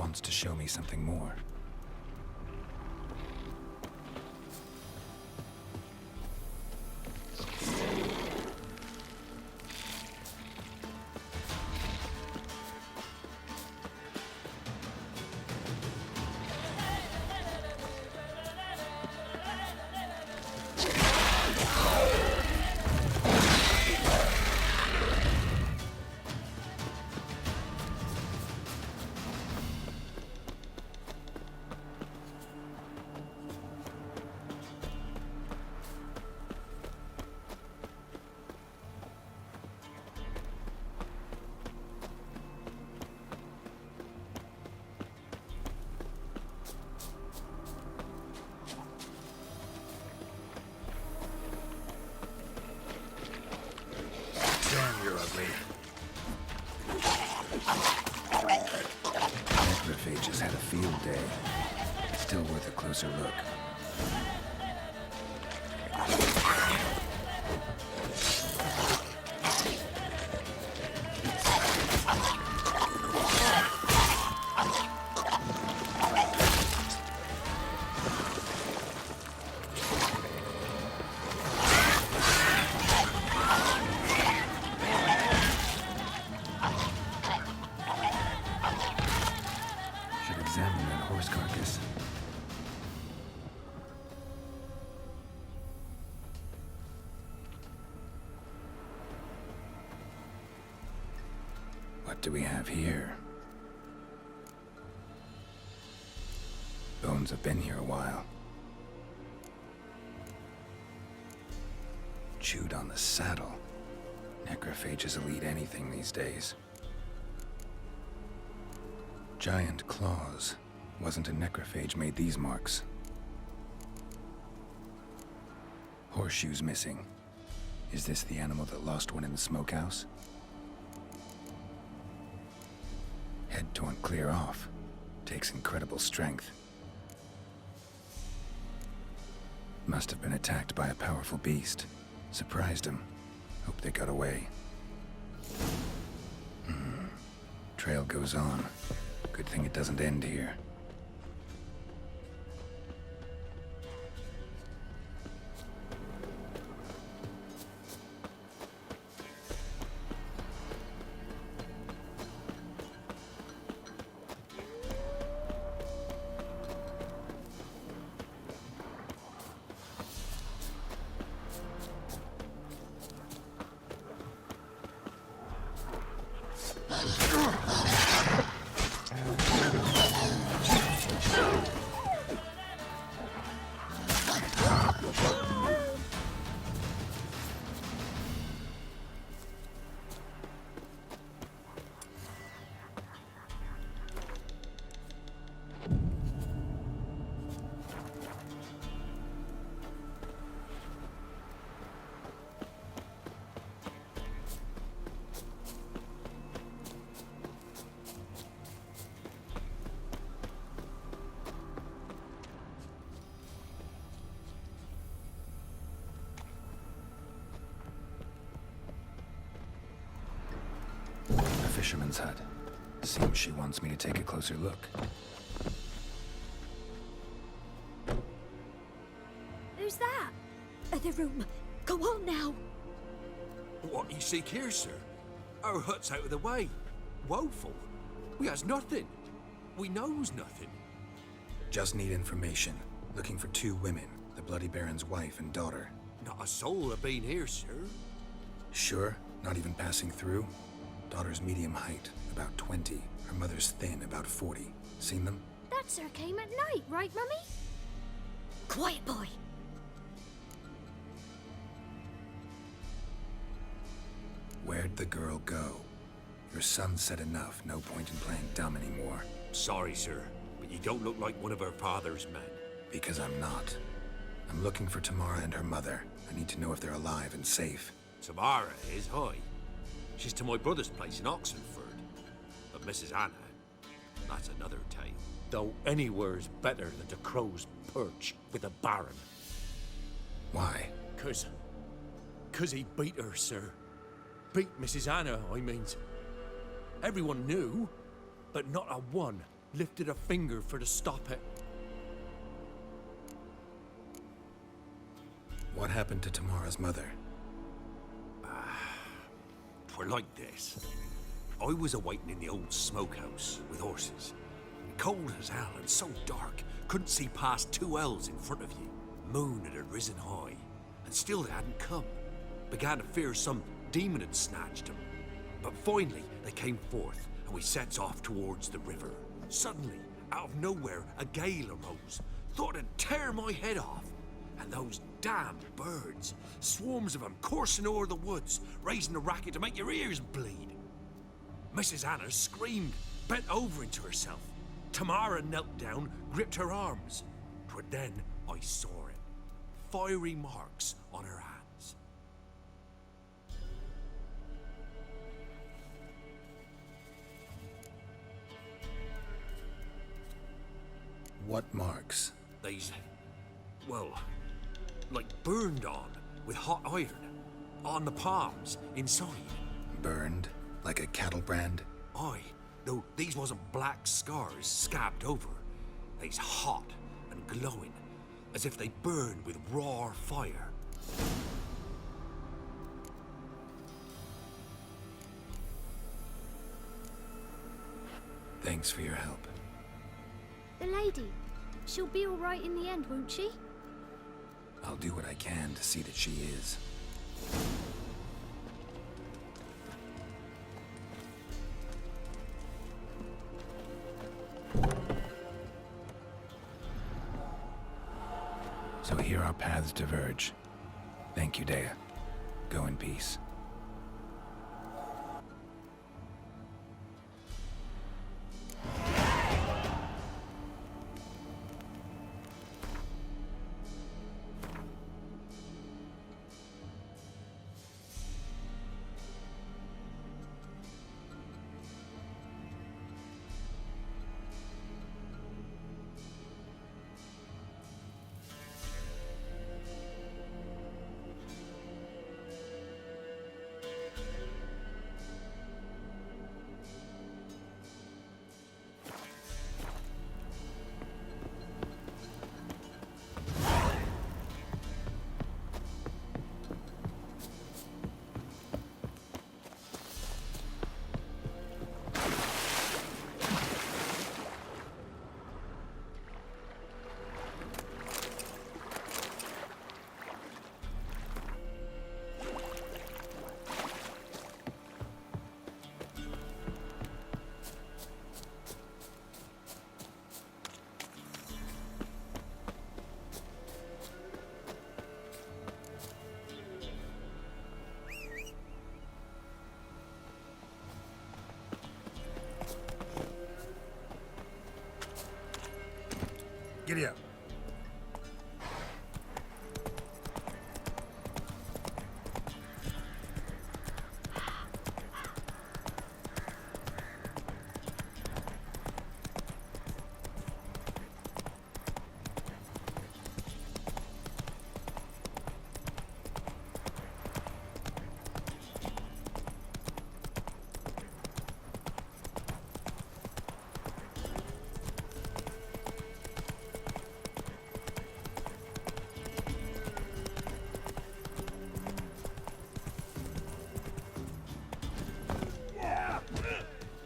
wants to show me something more. Damn, you're ugly. Necrophages had a field day. Still worth a closer look. Examine that horse carcass. What do we have here? Bones have been here a while. Chewed on the saddle. Necrophages will eat anything these days. Giant claws. Wasn't a necrophage made these marks. Horseshoes missing. Is this the animal that lost one in the smokehouse? Head torn clear off. Takes incredible strength. Must have been attacked by a powerful beast. Surprised him. Hope they got away. Trail goes on. Good thing it doesn't end here. Fisherman's hut. Seems she wants me to take a closer look. Who's that? The room. Go on now. What you seek here, sir? Our hut's out of the way. Woeful. We has nothing. We knows nothing. Just need information. Looking for 2 women. The Bloody Baron's wife and daughter. Not a soul have been here, sir. Sure? Not even passing through? Daughter's medium height, about 20. Her mother's thin, about 40. Seen them? That sir came at night, right, Mummy? Quiet, boy. Where'd the girl go? Your son said enough. No point in playing dumb anymore. Sorry, sir, but you don't look like one of her father's men. Because I'm not. I'm looking for Tamara and her mother. I need to know if they're alive and safe. Tamara is, hi. She's to my brother's place in Oxenford. But Mrs. Anna, that's another tale. Though anywhere's better than the Crow's Perch with a Baron. Why? Cause he beat her, sir. Beat Mrs. Anna, I mean. Everyone knew, but not a one lifted a finger for to stop it. What happened to Tamara's mother? Twere like this. I was awaiting in the old smokehouse with horses. Cold as hell and so dark, couldn't see past 2 ells in front of you. Moon had risen high, and still they hadn't come. Began to fear some demon had snatched them. But finally, they came forth, and we sets off towards the river. Suddenly, out of nowhere, a gale arose. Thought it'd tear my head off. And those damn birds, swarms of them coursing o'er the woods, raising a racket to make your ears bleed. Mrs. Anna screamed, bent over into herself. Tamara knelt down, gripped her arms. 'Twere then I saw it. Fiery marks on her hands. What marks? They's, well, like burned on with hot iron. On the palms, inside. Burned? Like a cattle brand? Aye, though these wasn't black scars scabbed over. They's hot and glowing, as if they burned with raw fire. Thanks for your help. The lady. She'll be all right in the end, won't she? I'll do what I can to see that she is. So here our paths diverge. Thank you, Dea. Go in peace. Giddy up.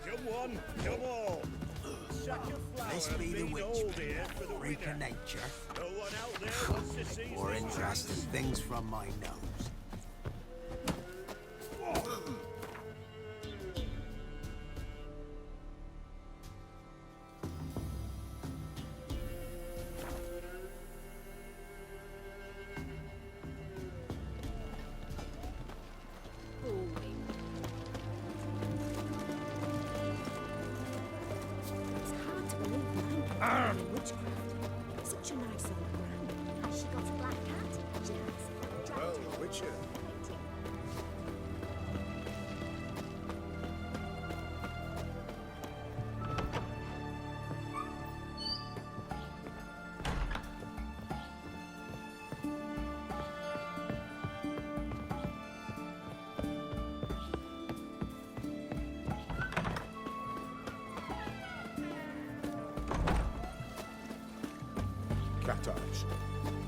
Come on. This be the witch, freak of nature. No one out there wants to see More interesting things from my nose. It's hard to believe mine could be witchcraft. Such a nice old brand. Has she got a black cat? She has. Well, Witcher. Scratch.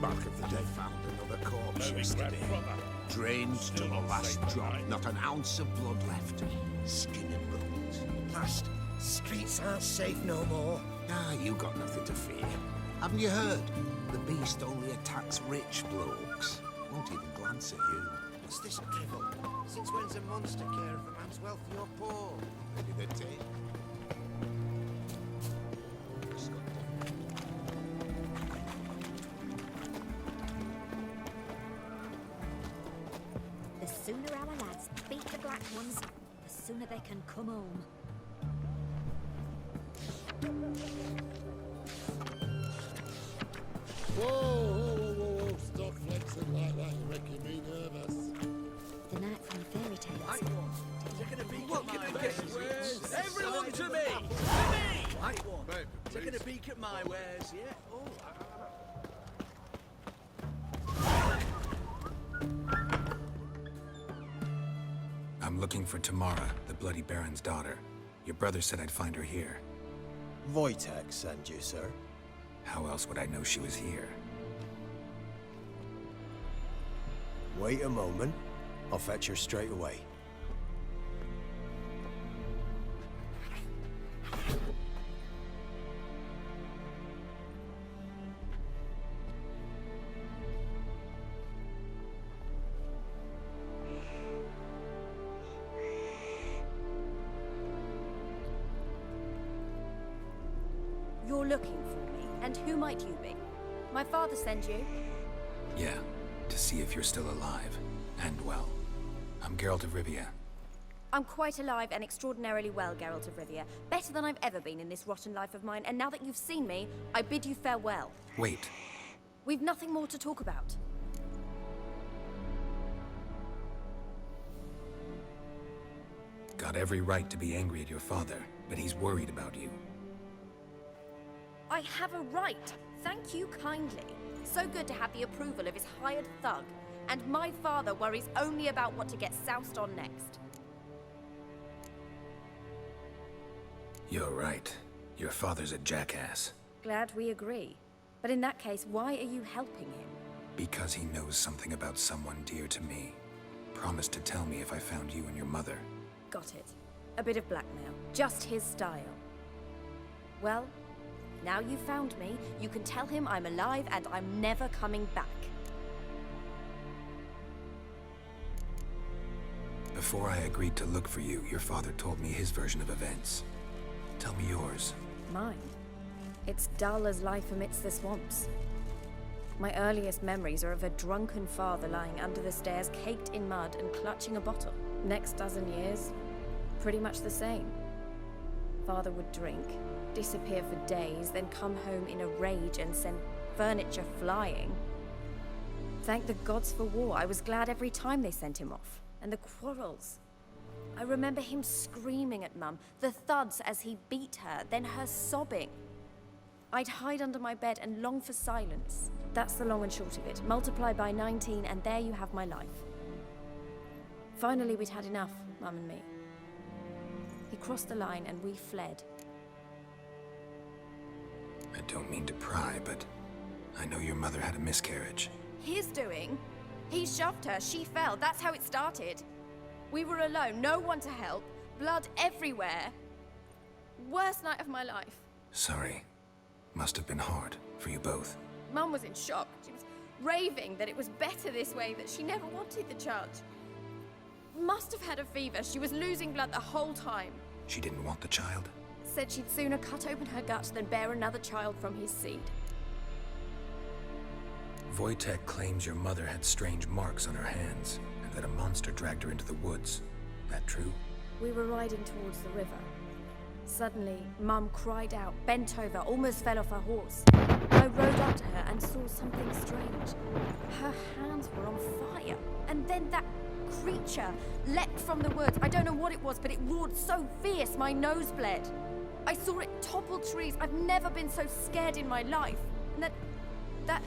Mark of the They dead. found another corpse Very yesterday. grand, brother. Drained to the last drop, not an ounce of blood left. Skin and bones. Past. Streets aren't safe no more. Ah, you got nothing to fear. Haven't you heard? The beast only attacks rich blokes. Won't even glance at you. What's this drivel? Since when's a monster care of a man's wealthy or poor? Maybe they take. The sooner our lads beat the black ones, the sooner they can come home. Whoa, stop flexing like that, you're making me nervous. The night from the fairy tales. Everyone to me! To me! Right one. Taking a peek at my wares, yeah? Oh, I'm looking for Tamara, the Bloody Baron's daughter. Your brother said I'd find her here. Wojtek sent you, sir. How else would I know she was here? Wait a moment. I'll fetch her straight away. You're looking for me, and who might you be? My father sent you? Yeah, to see if you're still alive. And well. I'm Geralt of Rivia. I'm quite alive and extraordinarily well, Geralt of Rivia. Better than I've ever been in this rotten life of mine, and now that you've seen me, I bid you farewell. Wait, We've nothing more to talk about. got every right to be angry at your father, but he's worried about you. I have a right. Thank you kindly. So good to have the approval of his hired thug. And my father worries only about what to get soused on next. You're right. Your father's a jackass. Glad we agree. But in that case, why are you helping him? Because he knows something about someone dear to me. Promised to tell me if I found you and your mother. Got it. A bit of blackmail. Just his style. Well, now you've found me, you can tell him I'm alive and I'm never coming back. Before I agreed to look for you, your father told me his version of events. Tell me yours. Mine? It's dull as life amidst the swamps. My earliest memories are of a drunken father lying under the stairs, caked in mud and clutching a bottle. Next dozen years, pretty much the same. Father would drink, disappear for days, then come home in a rage and send furniture flying. Thank the gods for war. I was glad every time they sent him off. And the quarrels. I remember him screaming at Mum, the thuds as he beat her, then her sobbing. I'd hide under my bed and long for silence. That's the long and short of it. Multiply by 19 and there you have my life. Finally, we'd had enough, Mum and me. He crossed the line and we fled. I don't mean to pry, but I know your mother had a miscarriage. His doing? He shoved her, she fell, that's how it started. We were alone, no one to help, blood everywhere. Worst night of my life. Sorry. Must have been hard for you both. Mum was in shock. She was raving that it was better this way, that she never wanted the child. Must have had a fever. She was losing blood the whole time. She didn't want the child? Said she'd sooner cut open her gut than bear another child from his seed. Wojtek claims your mother had strange marks on her hands, and that a monster dragged her into the woods. That true? We were riding towards the river. Suddenly, Mum cried out, bent over, almost fell off her horse. I rode up to her and saw something strange. Her hands were on fire. And then that creature leapt from the woods. I don't know what it was, but it roared so fierce my nose bled. I saw it topple trees. I've never been so scared in my life. And that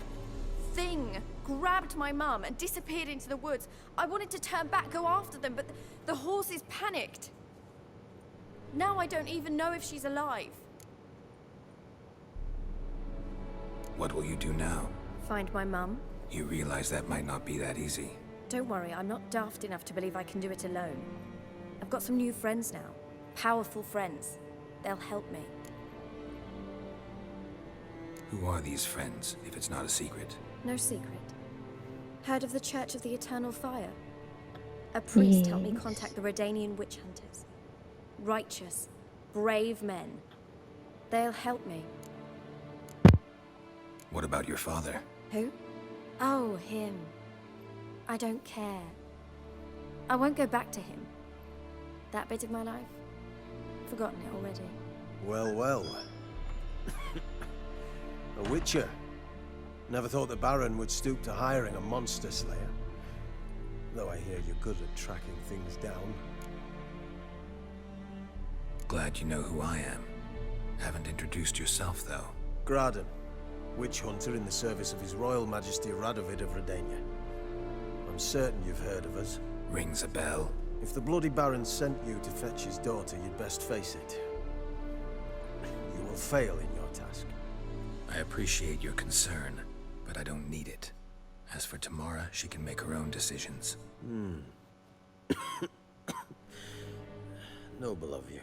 thing grabbed my mum and disappeared into the woods. I wanted to turn back, go after them, but the horses panicked. Now I don't even know if she's alive. What will you do now? Find my mum? You realize that might not be that easy. Don't worry, I'm not daft enough to believe I can do it alone. I've got some new friends now. Powerful friends. They'll help me. Who are these friends, if it's not a secret? No secret. Heard of the Church of the Eternal Fire? A priest helped me contact the Redanian witch hunters. Righteous, brave men. They'll help me. What about your father? Who? Oh, him. I don't care. I won't go back to him. That bit of my life? Forgotten it already. Well, well. A witcher. Never thought the Baron would stoop to hiring a monster slayer. Though I hear you're good at tracking things down. Glad you know who I am. Haven't introduced yourself, though. Graden, witch hunter in the service of His Royal Majesty Radovid of Redania. I'm certain you've heard of us. Rings a bell. If the Bloody Baron sent you to fetch his daughter, you'd best face it. You will fail in your task. I appreciate your concern, but I don't need it. As for Tamara, she can make her own decisions. Noble of you.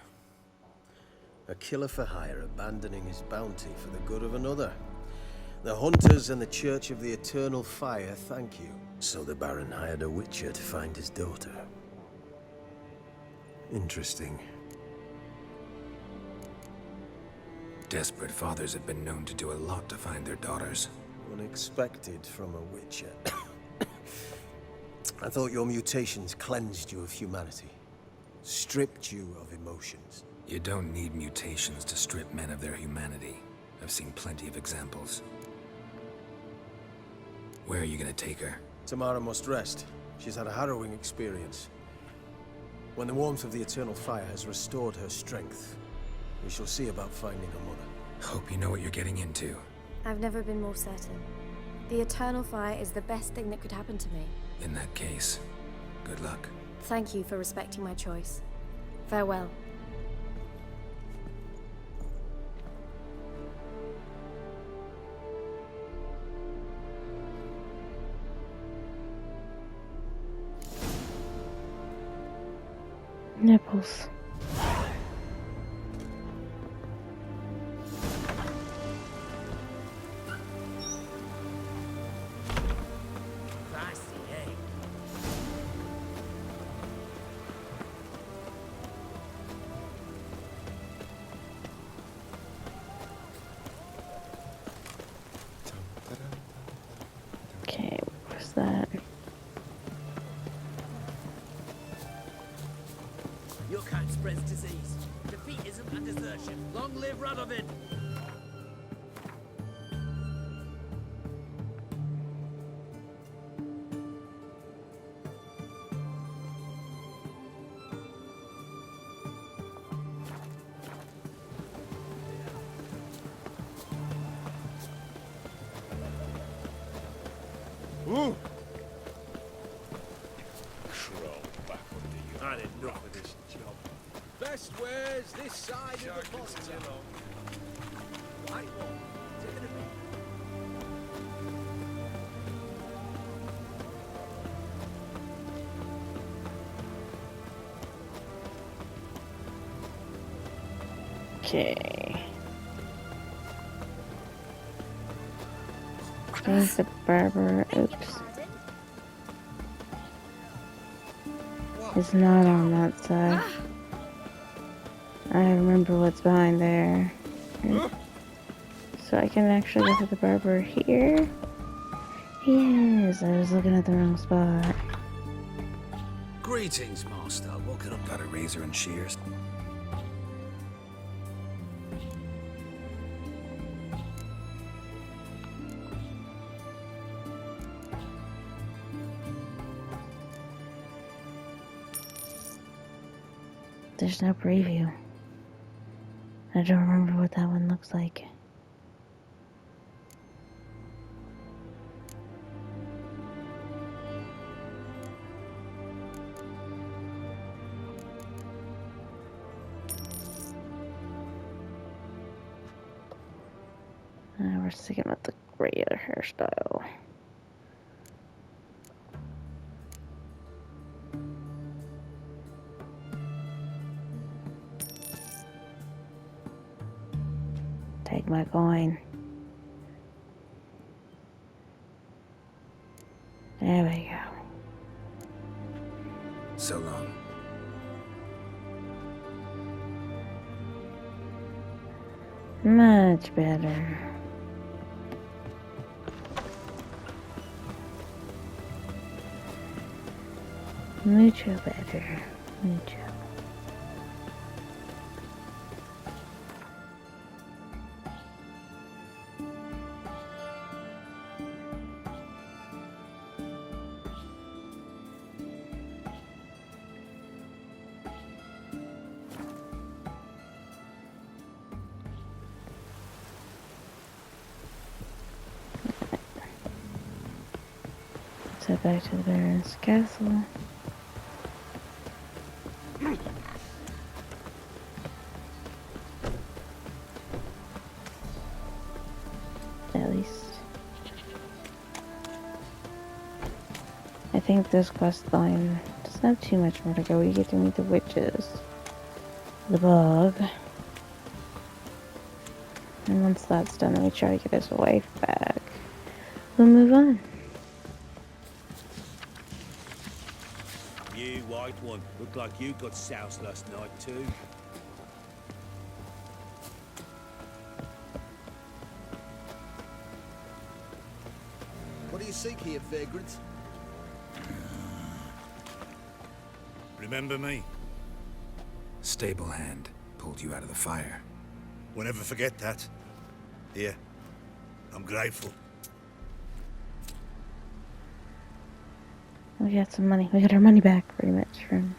A killer for hire abandoning his bounty for the good of another. The Hunters and the Church of the Eternal Fire thank you. So the Baron hired a witcher to find his daughter. Interesting. Desperate fathers have been known to do a lot to find their daughters. Unexpected from a witcher. I thought your mutations cleansed you of humanity. Stripped you of emotions. You don't need mutations to strip men of their humanity. I've seen plenty of examples. Where are you gonna take her? Tamara must rest. She's had a harrowing experience. When the warmth of the Eternal Fire has restored her strength, we shall see about finding her mother. Hope you know what you're getting into. I've never been more certain. The Eternal Fire is the best thing that could happen to me. In that case, good luck. Thank you for respecting my choice. Farewell. Nipples. Okay, where's that? Your kind spreads disease, defeatism and desertion. Long live Radovid! Ooh! Crawl back under you. I had enough of this job. Best wares this side of the pond. Right one, taking a beat. Okay. There's the barber. Oops. It's not on that side. I remember what's behind there. So I can actually look at the barber here. Yes, I was looking at the wrong spot. Greetings, Master. What can I... Got a razor and shears? There's no preview. I don't remember what that one looks like. We're sticking with the greater hairstyle. Take my coin. There we go. So long. Much better. Mucho better. Mucho. So back to the Baron's castle. At least. I think this quest line doesn't have too much more to go. We get to meet the witches. The bug. And once that's done, we try to get his wife back. We'll move on. You white one, looked like you got soused last night too. What do you seek here, vagrant? Remember me? Stable hand pulled you out of the fire. Won't ever forget that. Here, I'm grateful. We got some money. We got our money back pretty much from.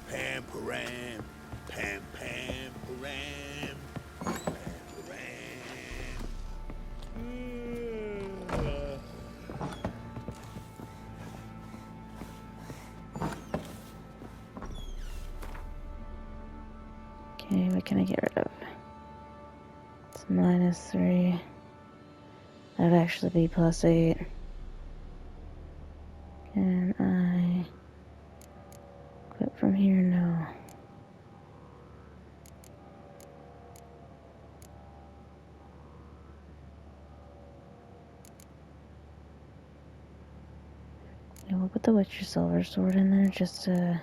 Pam param, pam pam param, pam param. Okay, what can I get rid of? It's -3. That'd actually be +8. Can I quit from here? No. Yeah, we'll put the Witcher Silver Sword in there just to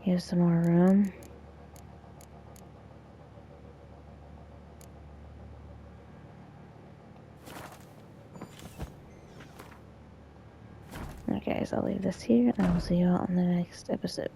give some more room. Okay, so I'll leave this here, and I will see you all in the next episode.